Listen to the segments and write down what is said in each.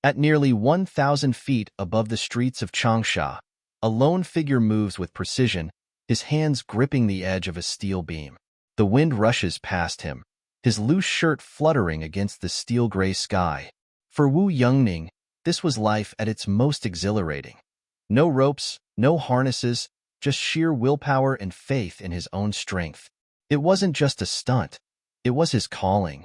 At nearly 1,000 feet above the streets of Changsha, a lone figure moves with precision, his hands gripping the edge of a steel beam. The wind rushes past him, his loose shirt fluttering against the steel-gray sky. For Wu Yongning, this was life at its most exhilarating. No ropes, no harnesses, just sheer willpower and faith in his own strength. It wasn't just a stunt, it was his calling.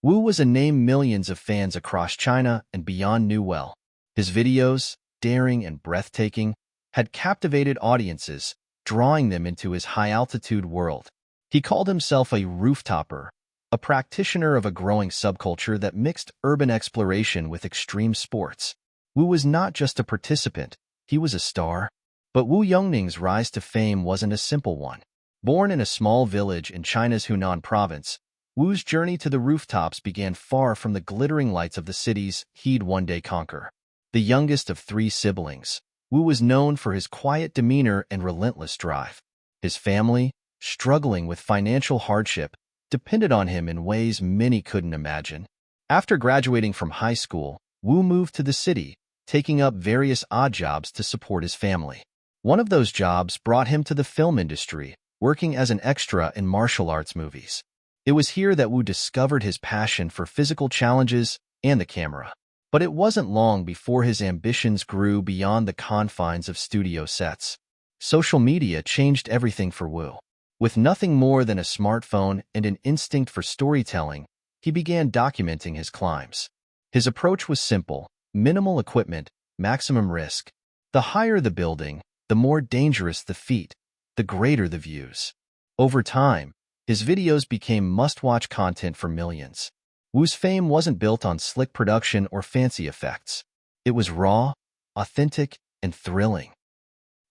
Wu was a name millions of fans across China and beyond knew well. His videos, daring and breathtaking, had captivated audiences, drawing them into his high-altitude world. He called himself a rooftopper, a practitioner of a growing subculture that mixed urban exploration with extreme sports. Wu was not just a participant, he was a star. But Wu Yongning's rise to fame wasn't a simple one. Born in a small village in China's Hunan province, Wu's journey to the rooftops began far from the glittering lights of the cities he'd one day conquer. The youngest of 3 siblings, Wu was known for his quiet demeanor and relentless drive. His family, struggling with financial hardship, depended on him in ways many couldn't imagine. After graduating from high school, Wu moved to the city, taking up various odd jobs to support his family. One of those jobs brought him to the film industry, working as an extra in martial arts movies. It was here that Wu discovered his passion for physical challenges and the camera. But it wasn't long before his ambitions grew beyond the confines of studio sets. Social media changed everything for Wu. With nothing more than a smartphone and an instinct for storytelling, he began documenting his climbs. His approach was simple: minimal equipment, maximum risk. The higher the building, the more dangerous the feat, the greater the views. Over time, his videos became must-watch content for millions. Wu's fame wasn't built on slick production or fancy effects. It was raw, authentic, and thrilling.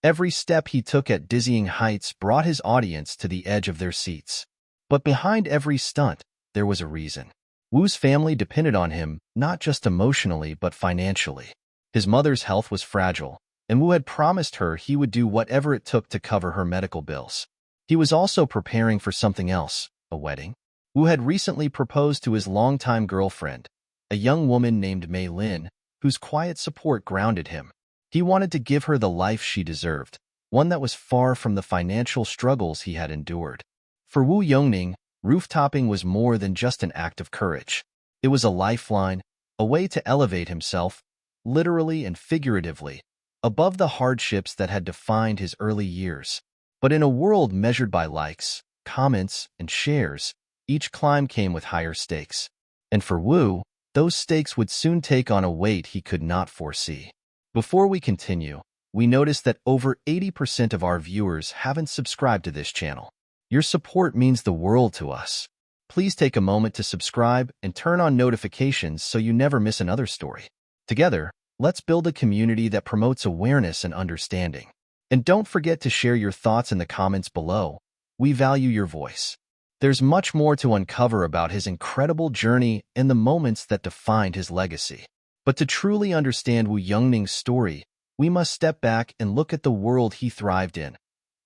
Every step he took at dizzying heights brought his audience to the edge of their seats. But behind every stunt, there was a reason. Wu's family depended on him not just emotionally but financially. His mother's health was fragile, and Wu had promised her he would do whatever it took to cover her medical bills. He was also preparing for something else, a wedding. Wu had recently proposed to his longtime girlfriend, a young woman named Mei Lin, whose quiet support grounded him. He wanted to give her the life she deserved, one that was far from the financial struggles he had endured. For Wu Yongning, rooftopping was more than just an act of courage. It was a lifeline, a way to elevate himself, literally and figuratively, above the hardships that had defined his early years. But in a world measured by likes, comments, and shares, each climb came with higher stakes. And for Wu, those stakes would soon take on a weight he could not foresee. Before we continue, we notice that over 80% of our viewers haven't subscribed to this channel. Your support means the world to us. Please take a moment to subscribe and turn on notifications so you never miss another story. Together, let's build a community that promotes awareness and understanding. And don't forget to share your thoughts in the comments below. We value your voice. There's much more to uncover about his incredible journey and the moments that defined his legacy. But to truly understand Wu Yongning's story, we must step back and look at the world he thrived in.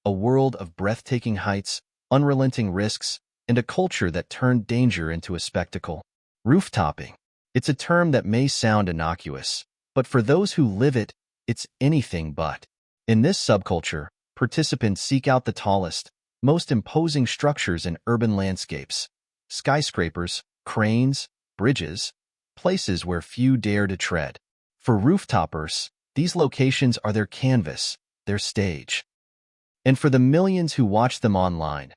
A world of breathtaking heights, unrelenting risks, and a culture that turned danger into a spectacle. Rooftopping. It's a term that may sound innocuous, but for those who live it, it's anything but. In this subculture, participants seek out the tallest, most imposing structures in urban landscapes. Skyscrapers, cranes, bridges, places where few dare to tread. For rooftoppers, these locations are their canvas, their stage. And for the millions who watch them online,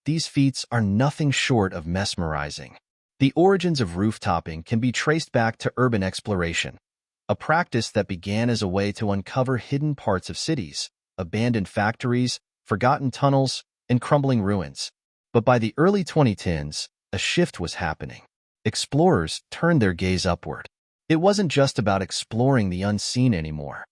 these feats are nothing short of mesmerizing. The origins of rooftopping can be traced back to urban exploration, a practice that began as a way to uncover hidden parts of cities, abandoned factories, forgotten tunnels, and crumbling ruins. But by the early 2010s, a shift was happening. Explorers turned their gaze upward. It wasn't just about exploring the unseen anymore.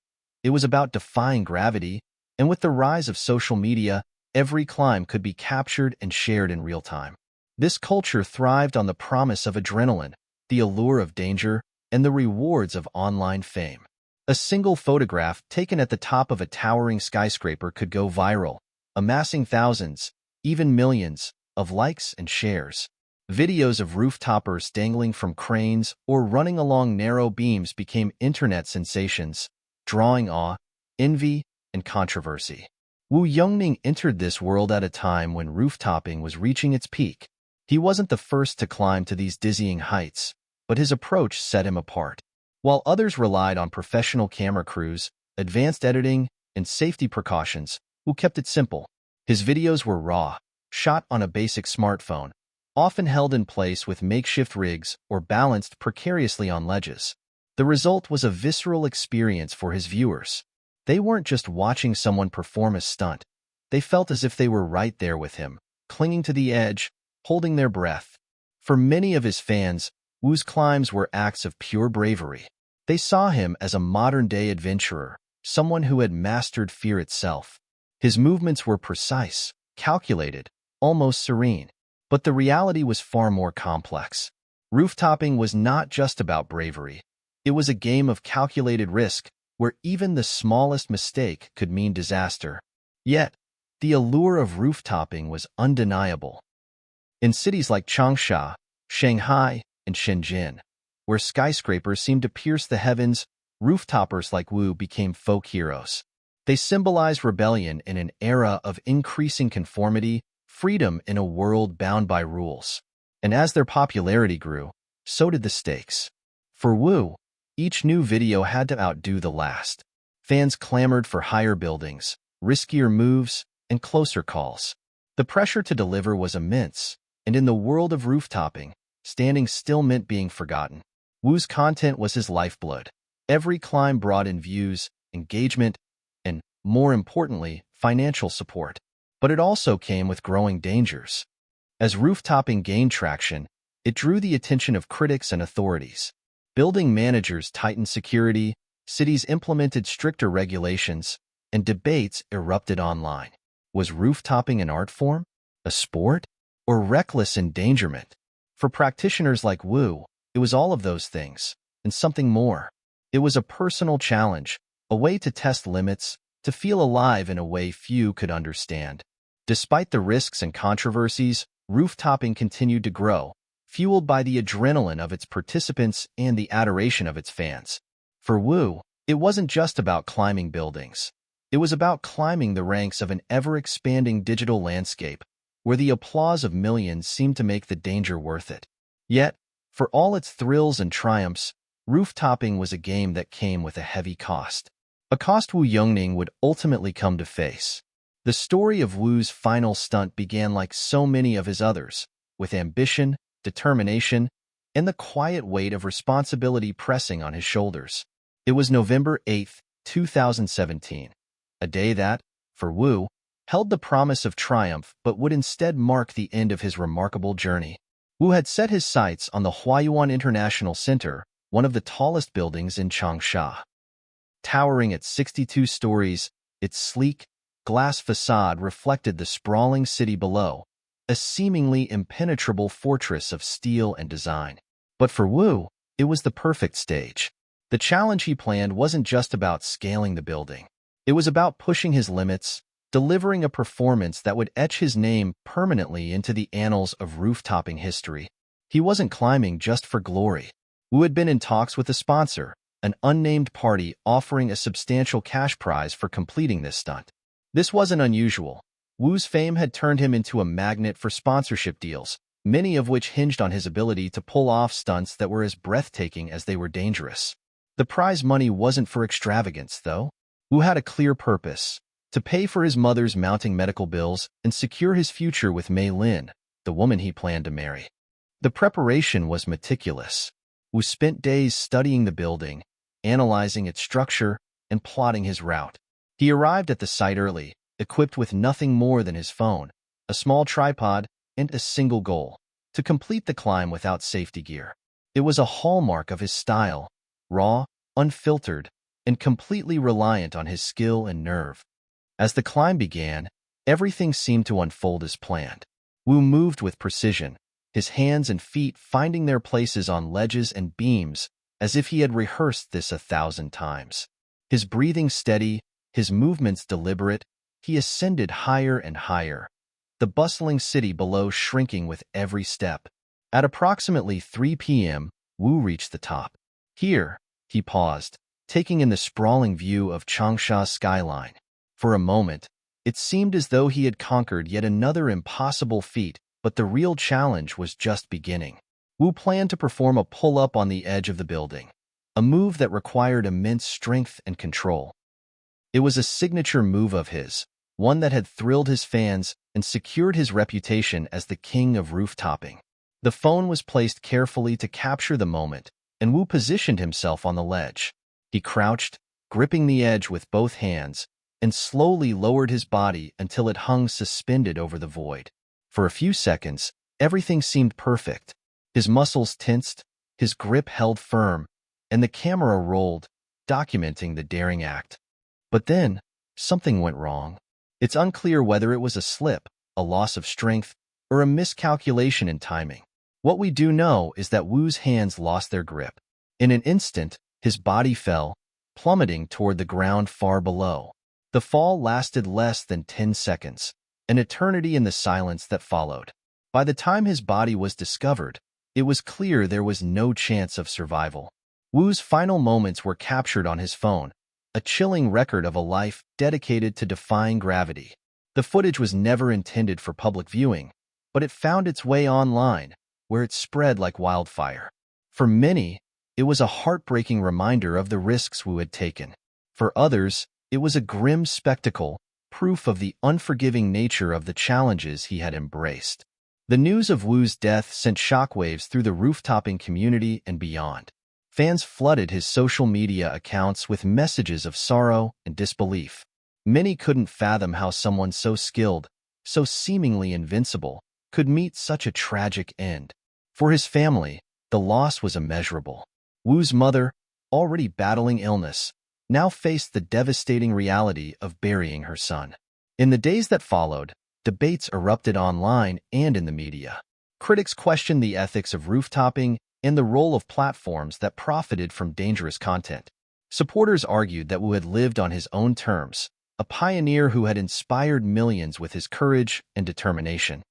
It was about defying gravity, and with the rise of social media, every climb could be captured and shared in real time. This culture thrived on the promise of adrenaline, the allure of danger, and the rewards of online fame. A single photograph taken at the top of a towering skyscraper could go viral, amassing thousands, even millions, of likes and shares. Videos of rooftoppers dangling from cranes or running along narrow beams became internet sensations, drawing awe, envy, and controversy. Wu Yongning entered this world at a time when rooftopping was reaching its peak. He wasn't the first to climb to these dizzying heights, but his approach set him apart. While others relied on professional camera crews, advanced editing, and safety precautions, Wu kept it simple. His videos were raw, shot on a basic smartphone, often held in place with makeshift rigs or balanced precariously on ledges. The result was a visceral experience for his viewers. They weren't just watching someone perform a stunt. They felt as if they were right there with him, clinging to the edge, holding their breath. For many of his fans, Wu's climbs were acts of pure bravery. They saw him as a modern-day adventurer, someone who had mastered fear itself. His movements were precise, calculated, almost serene. But the reality was far more complex. Rooftopping was not just about bravery. It was a game of calculated risk, where even the smallest mistake could mean disaster. Yet, the allure of rooftopping was undeniable. In cities like Changsha, Shanghai, and Shenzhen, where skyscrapers seemed to pierce the heavens, rooftoppers like Wu became folk heroes. They symbolized rebellion in an era of increasing conformity, freedom in a world bound by rules. And as their popularity grew, so did the stakes. For Wu, each new video had to outdo the last. Fans clamored for higher buildings, riskier moves, and closer calls. The pressure to deliver was immense, and in the world of rooftopping, standing still meant being forgotten. Wu's content was his lifeblood. Every climb brought in views, engagement, and, more importantly, financial support. But it also came with growing dangers. As rooftopping gained traction, it drew the attention of critics and authorities. Building managers tightened security, cities implemented stricter regulations, and debates erupted online. Was rooftopping an art form, a sport, or reckless endangerment? For practitioners like Wu, it was all of those things, and something more. It was a personal challenge, a way to test limits, to feel alive in a way few could understand. Despite the risks and controversies, rooftopping continued to grow, fueled by the adrenaline of its participants and the adoration of its fans. For Wu, it wasn't just about climbing buildings. It was about climbing the ranks of an ever-expanding digital landscape, where the applause of millions seemed to make the danger worth it. Yet, for all its thrills and triumphs, rooftopping was a game that came with a heavy cost. A cost Wu Yongning would ultimately come to face. The story of Wu's final stunt began like so many of his others, with ambition, determination, and the quiet weight of responsibility pressing on his shoulders. It was November 8, 2017, a day that, for Wu, held the promise of triumph but would instead mark the end of his remarkable journey. Wu had set his sights on the Huayuan International Center, one of the tallest buildings in Changsha. Towering at 62 stories, its sleek, glass facade reflected the sprawling city below, a seemingly impenetrable fortress of steel and design. But for Wu, it was the perfect stage. The challenge he planned wasn't just about scaling the building. It was about pushing his limits, delivering a performance that would etch his name permanently into the annals of rooftopping history. He wasn't climbing just for glory. Wu had been in talks with a sponsor, an unnamed party offering a substantial cash prize for completing this stunt. This wasn't unusual. Wu's fame had turned him into a magnet for sponsorship deals, many of which hinged on his ability to pull off stunts that were as breathtaking as they were dangerous. The prize money wasn't for extravagance, though. Wu had a clear purpose: to pay for his mother's mounting medical bills and secure his future with Mei Lin, the woman he planned to marry. The preparation was meticulous. Wu spent days studying the building, analyzing its structure, and plotting his route. He arrived at the site early, equipped with nothing more than his phone, a small tripod, and a single goal: to complete the climb without safety gear. It was a hallmark of his style, raw, unfiltered, and completely reliant on his skill and nerve. As the climb began, everything seemed to unfold as planned. Wu moved with precision, his hands and feet finding their places on ledges and beams as if he had rehearsed this 1,000 times. His breathing steady, his movements deliberate, he ascended higher and higher, the bustling city below shrinking with every step. At approximately 3 p.m., Wu reached the top. Here, he paused, taking in the sprawling view of Changsha's skyline. For a moment, it seemed as though he had conquered yet another impossible feat, but the real challenge was just beginning. Wu planned to perform a pull-up on the edge of the building, a move that required immense strength and control. It was a signature move of his, one that had thrilled his fans and secured his reputation as the king of roof-topping. The phone was placed carefully to capture the moment, and Wu positioned himself on the ledge. He crouched, gripping the edge with both hands, and slowly lowered his body until it hung suspended over the void. For a few seconds, everything seemed perfect. His muscles tensed, his grip held firm, and the camera rolled, documenting the daring act. But then, something went wrong. It's unclear whether it was a slip, a loss of strength, or a miscalculation in timing. What we do know is that Wu's hands lost their grip. In an instant, his body fell, plummeting toward the ground far below. The fall lasted less than 10 seconds, an eternity in the silence that followed. By the time his body was discovered, it was clear there was no chance of survival. Wu's final moments were captured on his phone, a chilling record of a life dedicated to defying gravity. The footage was never intended for public viewing, but it found its way online, where it spread like wildfire. For many, it was a heartbreaking reminder of the risks Wu had taken. For others, it was a grim spectacle, proof of the unforgiving nature of the challenges he had embraced. The news of Wu's death sent shockwaves through the roof-topping community and beyond. Fans flooded his social media accounts with messages of sorrow and disbelief. Many couldn't fathom how someone so skilled, so seemingly invincible, could meet such a tragic end. For his family, the loss was immeasurable. Wu's mother, already battling illness, now faced the devastating reality of burying her son. In the days that followed, debates erupted online and in the media. Critics questioned the ethics of roof-topping and the role of platforms that profited from dangerous content. Supporters argued that Wu had lived on his own terms, a pioneer who had inspired millions with his courage and determination.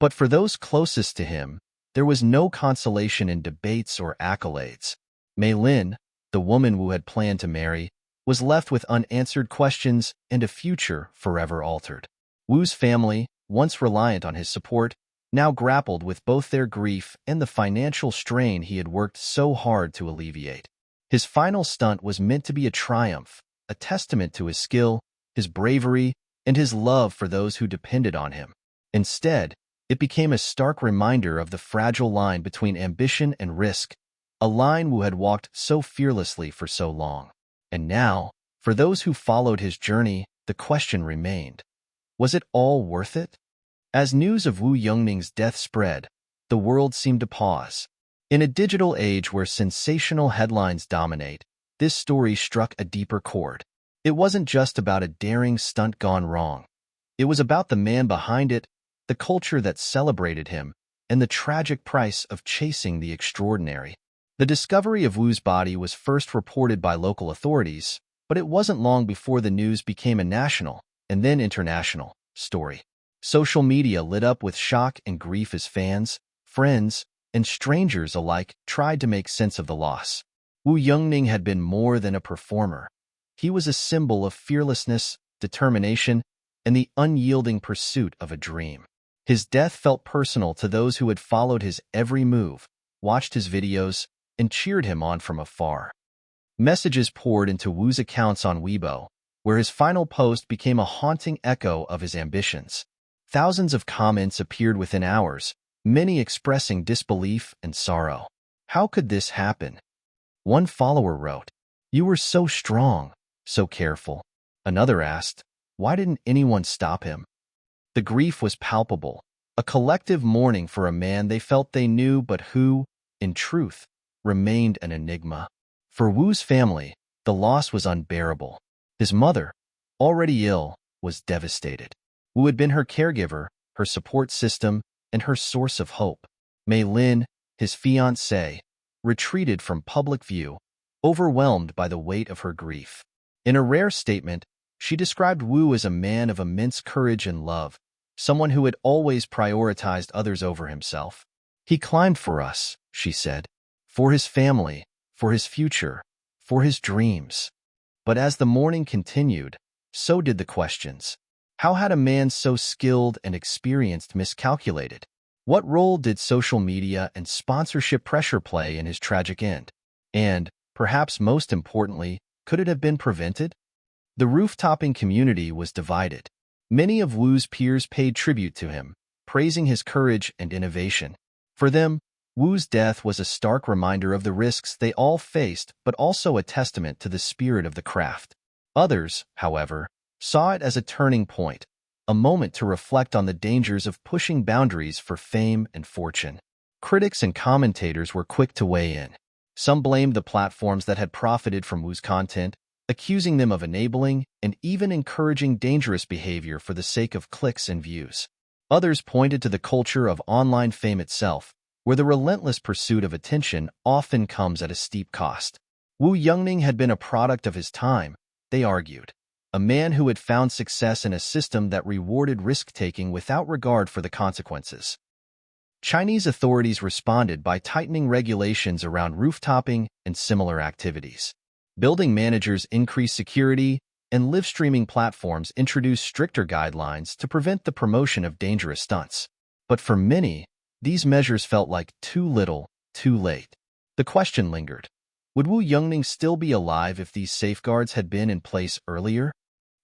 But for those closest to him, there was no consolation in debates or accolades. Mei Lin, the woman Wu had planned to marry, was left with unanswered questions and a future forever altered. Wu's family, once reliant on his support, now grappled with both their grief and the financial strain he had worked so hard to alleviate. His final stunt was meant to be a triumph, a testament to his skill, his bravery, and his love for those who depended on him. Instead, it became a stark reminder of the fragile line between ambition and risk, a line Wu had walked so fearlessly for so long. And now, for those who followed his journey, the question remained: was it all worth it? As news of Wu Yongning's death spread, the world seemed to pause. In a digital age where sensational headlines dominate, this story struck a deeper chord. It wasn't just about a daring stunt gone wrong. It was about the man behind it, the culture that celebrated him, and the tragic price of chasing the extraordinary. The discovery of Wu's body was first reported by local authorities, but it wasn't long before the news became a national, and then international, story. Social media lit up with shock and grief as fans, friends, and strangers alike tried to make sense of the loss. Wu Yongning had been more than a performer. He was a symbol of fearlessness, determination, and the unyielding pursuit of a dream. His death felt personal to those who had followed his every move, watched his videos, and cheered him on from afar. Messages poured into Wu's accounts on Weibo, where his final post became a haunting echo of his ambitions. Thousands of comments appeared within hours, many expressing disbelief and sorrow. How could this happen? One follower wrote, "You were so strong, so careful." Another asked, "Why didn't anyone stop him?" The grief was palpable, a collective mourning for a man they felt they knew but who, in truth, remained an enigma. For Wu's family, the loss was unbearable. His mother, already ill, was devastated. Wu had been her caregiver, her support system, and her source of hope. Mei Lin, his fiancée, retreated from public view, overwhelmed by the weight of her grief. In a rare statement, she described Wu as a man of immense courage and love, someone who had always prioritized others over himself. He climbed for us, she said, for his family, for his future, for his dreams. But as the morning continued, so did the questions. How had a man so skilled and experienced miscalculated? What role did social media and sponsorship pressure play in his tragic end? And, perhaps most importantly, could it have been prevented? The roof-topping community was divided. Many of Wu's peers paid tribute to him, praising his courage and innovation. For them, Wu's death was a stark reminder of the risks they all faced, but also a testament to the spirit of the craft. Others, however, saw it as a turning point, a moment to reflect on the dangers of pushing boundaries for fame and fortune. Critics and commentators were quick to weigh in. Some blamed the platforms that had profited from Wu's content, accusing them of enabling and even encouraging dangerous behavior for the sake of clicks and views. Others pointed to the culture of online fame itself, where the relentless pursuit of attention often comes at a steep cost. Wu Yongning had been a product of his time, they argued, a man who had found success in a system that rewarded risk-taking without regard for the consequences. Chinese authorities responded by tightening regulations around roof-topping and similar activities. Building managers increased security, and live-streaming platforms introduced stricter guidelines to prevent the promotion of dangerous stunts. But for many, these measures felt like too little, too late. The question lingered. Would Wu Yongning still be alive if these safeguards had been in place earlier?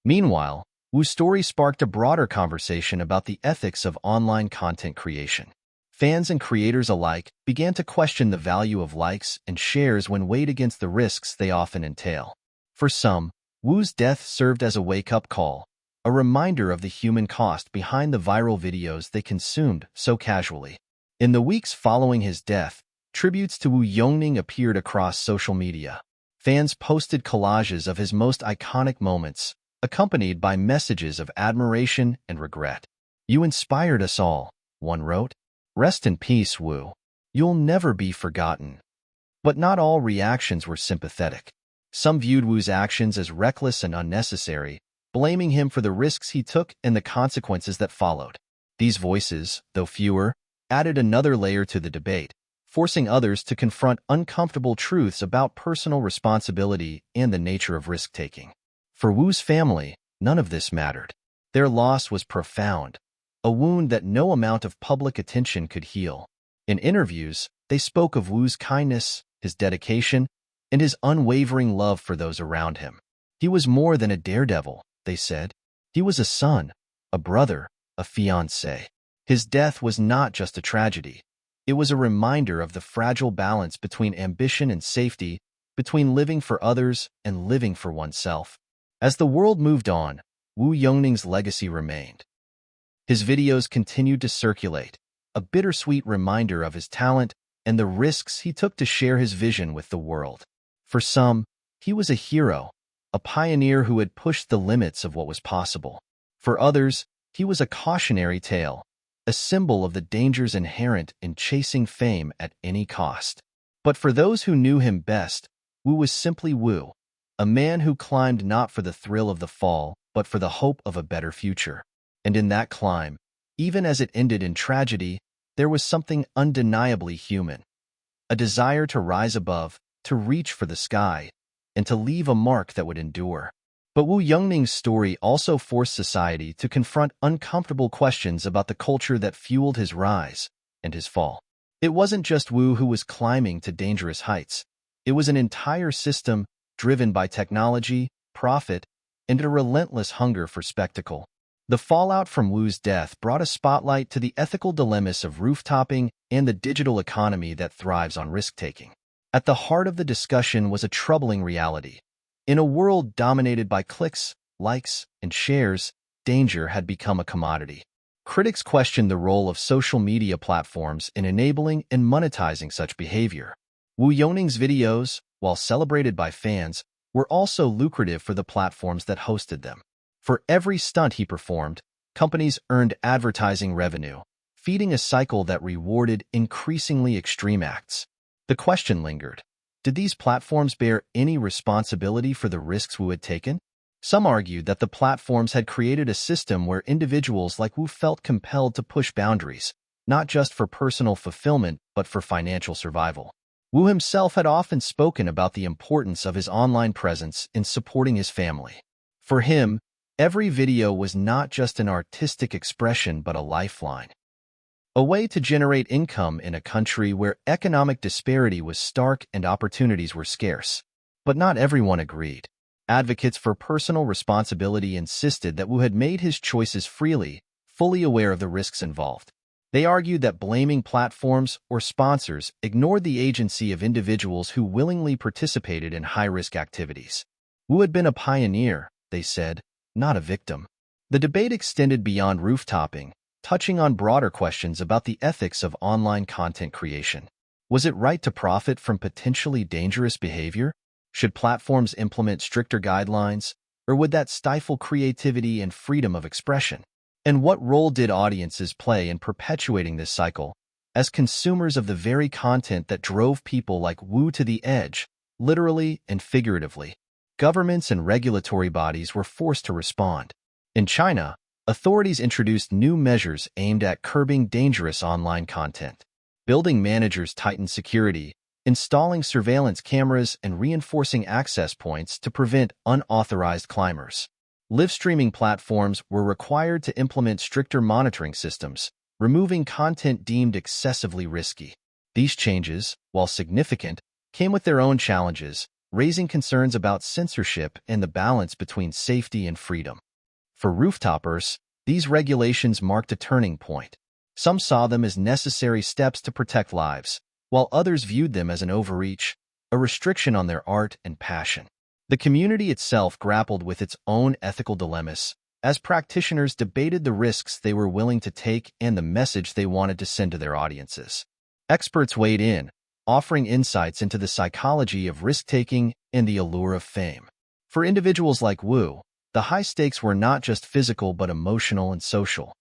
Meanwhile, Wu's story sparked a broader conversation about the ethics of online content creation. Fans and creators alike began to question the value of likes and shares when weighed against the risks they often entail. For some, Wu's death served as a wake-up call, a reminder of the human cost behind the viral videos they consumed so casually. In the weeks following his death, tributes to Wu Yongning appeared across social media. Fans posted collages of his most iconic moments, accompanied by messages of admiration and regret. "You inspired us all," one wrote. "Rest in peace, Wu. You'll never be forgotten." But not all reactions were sympathetic. Some viewed Wu's actions as reckless and unnecessary, blaming him for the risks he took and the consequences that followed. These voices, though fewer, added another layer to the debate, forcing others to confront uncomfortable truths about personal responsibility and the nature of risk-taking. For Wu's family, none of this mattered. Their loss was profound, a wound that no amount of public attention could heal. In interviews, they spoke of Wu's kindness, his dedication, and his unwavering love for those around him. He was more than a daredevil, they said. He was a son, a brother, a fiancé. His death was not just a tragedy. It was a reminder of the fragile balance between ambition and safety, between living for others and living for oneself. As the world moved on, Wu Yongning's legacy remained. His videos continued to circulate, a bittersweet reminder of his talent and the risks he took to share his vision with the world. For some, he was a hero, a pioneer who had pushed the limits of what was possible. For others, he was a cautionary tale, a symbol of the dangers inherent in chasing fame at any cost. But for those who knew him best, Wu was simply Wu, a man who climbed not for the thrill of the fall, but for the hope of a better future. And in that climb, even as it ended in tragedy, there was something undeniably human. A desire to rise above, to reach for the sky, and to leave a mark that would endure. But Wu Yongning's story also forced society to confront uncomfortable questions about the culture that fueled his rise and his fall. It wasn't just Wu who was climbing to dangerous heights. It was an entire system driven by technology, profit, and a relentless hunger for spectacle. The fallout from Wu's death brought a spotlight to the ethical dilemmas of roof-topping and the digital economy that thrives on risk-taking. At the heart of the discussion was a troubling reality. In a world dominated by clicks, likes, and shares, danger had become a commodity. Critics questioned the role of social media platforms in enabling and monetizing such behavior. Wu Yongning's videos, while celebrated by fans, were also lucrative for the platforms that hosted them. For every stunt he performed, companies earned advertising revenue, feeding a cycle that rewarded increasingly extreme acts. The question lingered. Did these platforms bear any responsibility for the risks Wu had taken? Some argued that the platforms had created a system where individuals like Wu felt compelled to push boundaries, not just for personal fulfillment but for financial survival. Wu himself had often spoken about the importance of his online presence in supporting his family. For him, every video was not just an artistic expression but a lifeline. A way to generate income in a country where economic disparity was stark and opportunities were scarce. But not everyone agreed. Advocates for personal responsibility insisted that Wu had made his choices freely, fully aware of the risks involved. They argued that blaming platforms or sponsors ignored the agency of individuals who willingly participated in high-risk activities. Wu had been a pioneer, they said, not a victim. The debate extended beyond rooftoping, touching on broader questions about the ethics of online content creation. Was it right to profit from potentially dangerous behavior? Should platforms implement stricter guidelines, or would that stifle creativity and freedom of expression? And what role did audiences play in perpetuating this cycle, as consumers of the very content that drove people like Wu to the edge, literally and figuratively? Governments and regulatory bodies were forced to respond. In China, authorities introduced new measures aimed at curbing dangerous online content. Building managers tightened security, installing surveillance cameras and reinforcing access points to prevent unauthorized climbers. Live streaming platforms were required to implement stricter monitoring systems, removing content deemed excessively risky. These changes, while significant, came with their own challenges, raising concerns about censorship and the balance between safety and freedom. For rooftoppers, these regulations marked a turning point. Some saw them as necessary steps to protect lives, while others viewed them as an overreach, a restriction on their art and passion. The community itself grappled with its own ethical dilemmas, as practitioners debated the risks they were willing to take and the message they wanted to send to their audiences. Experts weighed in, offering insights into the psychology of risk-taking and the allure of fame. For individuals like Wu, the high stakes were not just physical but emotional and social.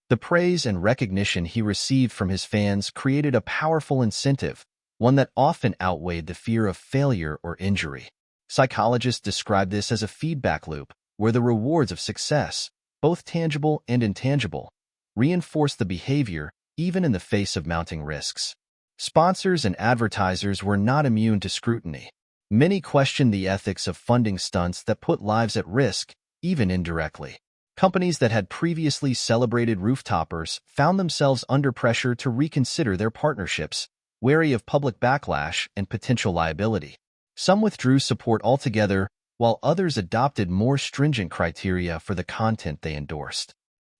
The praise and recognition he received from his fans created a powerful incentive, one that often outweighed the fear of failure or injury. Psychologists describe this as a feedback loop, where the rewards of success, both tangible and intangible, reinforce the behavior even in the face of mounting risks. Sponsors and advertisers were not immune to scrutiny. Many questioned the ethics of funding stunts that put lives at risk, even indirectly. Companies that had previously celebrated rooftoppers found themselves under pressure to reconsider their partnerships, wary of public backlash and potential liability. Some withdrew support altogether, while others adopted more stringent criteria for the content they endorsed.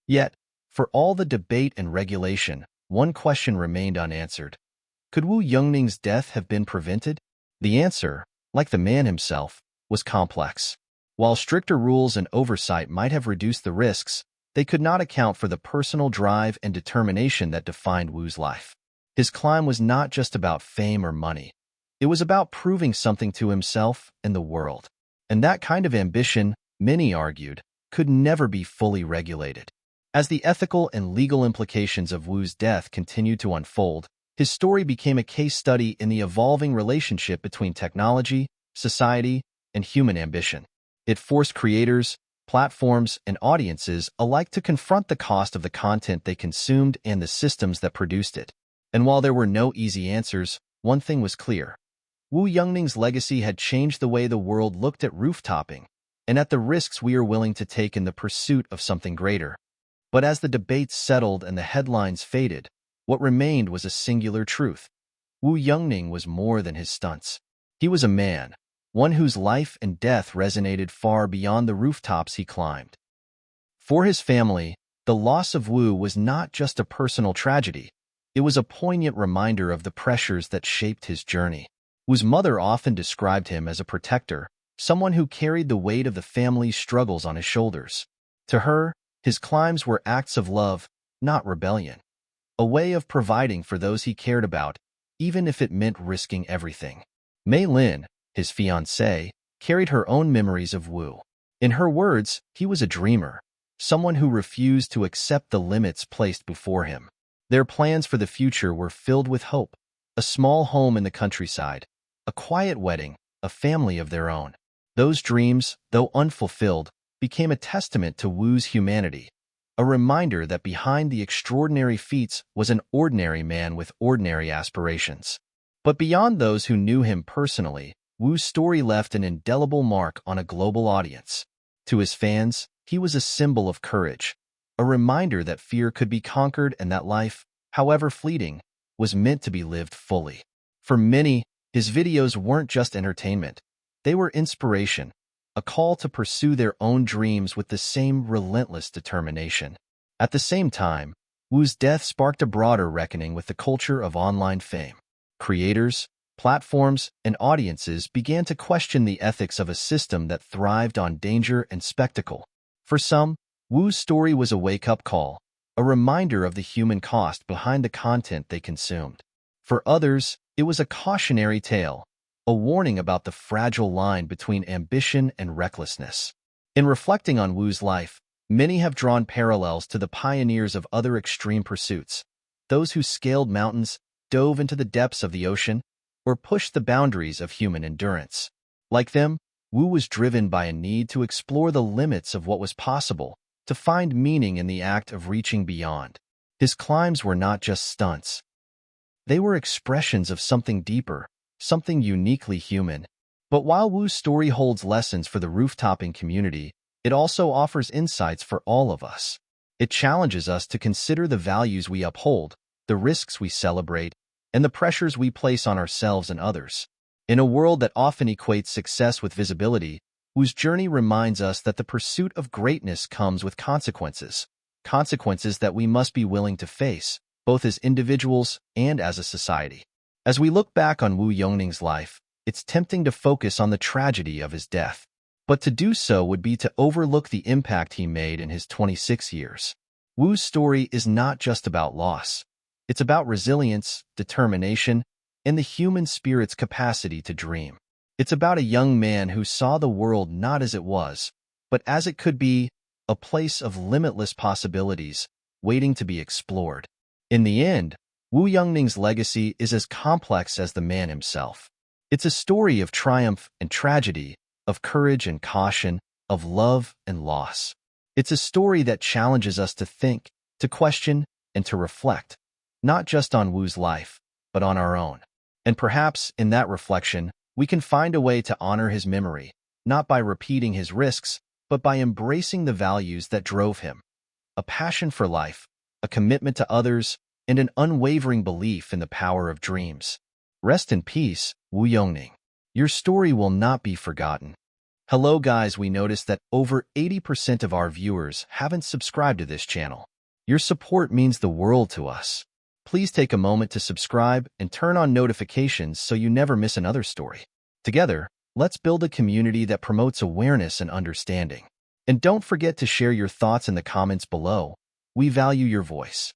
Yet, for all the debate and regulation, one question remained unanswered. Could Wu Yongning's death have been prevented? The answer, like the man himself, was complex. While stricter rules and oversight might have reduced the risks, they could not account for the personal drive and determination that defined Wu's life. His climb was not just about fame or money. It was about proving something to himself and the world. And that kind of ambition, many argued, could never be fully regulated. As the ethical and legal implications of Wu's death continued to unfold, his story became a case study in the evolving relationship between technology, society, and human ambition. It forced creators, platforms, and audiences alike to confront the cost of the content they consumed and the systems that produced it. And while there were no easy answers, one thing was clear. Wu Yongning's legacy had changed the way the world looked at rooftoping and at the risks we are willing to take in the pursuit of something greater. But as the debates settled and the headlines faded, what remained was a singular truth. Wu Yongning was more than his stunts. He was a man, one whose life and death resonated far beyond the rooftops he climbed. For his family, the loss of Wu was not just a personal tragedy. It was a poignant reminder of the pressures that shaped his journey. Wu's mother often described him as a protector, someone who carried the weight of the family's struggles on his shoulders. To her, his climbs were acts of love, not rebellion. A way of providing for those he cared about, even if it meant risking everything. Mei Lin, his fiancée, carried her own memories of Wu. In her words, he was a dreamer, someone who refused to accept the limits placed before him. Their plans for the future were filled with hope, a small home in the countryside, a quiet wedding, a family of their own. Those dreams, though unfulfilled, became a testament to Wu's humanity, a reminder that behind the extraordinary feats was an ordinary man with ordinary aspirations. But beyond those who knew him personally, Wu's story left an indelible mark on a global audience. To his fans, he was a symbol of courage, a reminder that fear could be conquered and that life, however fleeting, was meant to be lived fully. For many, his videos weren't just entertainment. They were inspiration, a call to pursue their own dreams with the same relentless determination. At the same time, Wu's death sparked a broader reckoning with the culture of online fame. Creators, platforms, and audiences began to question the ethics of a system that thrived on danger and spectacle. For some, Wu's story was a wake-up call, a reminder of the human cost behind the content they consumed. For others, it was a cautionary tale, a warning about the fragile line between ambition and recklessness. In reflecting on Wu's life, many have drawn parallels to the pioneers of other extreme pursuits, those who scaled mountains, dove into the depths of the ocean, or pushed the boundaries of human endurance. Like them, Wu was driven by a need to explore the limits of what was possible, to find meaning in the act of reaching beyond. His climbs were not just stunts. They were expressions of something deeper, something uniquely human. But while Wu's story holds lessons for the rooftoping community, it also offers insights for all of us. It challenges us to consider the values we uphold, the risks we celebrate, and the pressures we place on ourselves and others. In a world that often equates success with visibility, Wu's journey reminds us that the pursuit of greatness comes with consequences that we must be willing to face, both as individuals and as a society. As we look back on Wu Yongning's life, it's tempting to focus on the tragedy of his death. But to do so would be to overlook the impact he made in his 26 years. Wu's story is not just about loss. It's about resilience, determination, and the human spirit's capacity to dream. It's about a young man who saw the world not as it was, but as it could be, a place of limitless possibilities, waiting to be explored. In the end, Wu Yongning's legacy is as complex as the man himself. It's a story of triumph and tragedy, of courage and caution, of love and loss. It's a story that challenges us to think, to question, and to reflect, not just on Wu's life, but on our own. And perhaps, in that reflection, we can find a way to honor his memory, not by repeating his risks, but by embracing the values that drove him. A passion for life, a commitment to others, and an unwavering belief in the power of dreams. Rest in peace, Wu Yongning. Your story will not be forgotten. Hello guys, we noticed that over 80% of our viewers haven't subscribed to this channel. Your support means the world to us. Please take a moment to subscribe and turn on notifications so you never miss another story. Together, let's build a community that promotes awareness and understanding. And don't forget to share your thoughts in the comments below. We value your voice.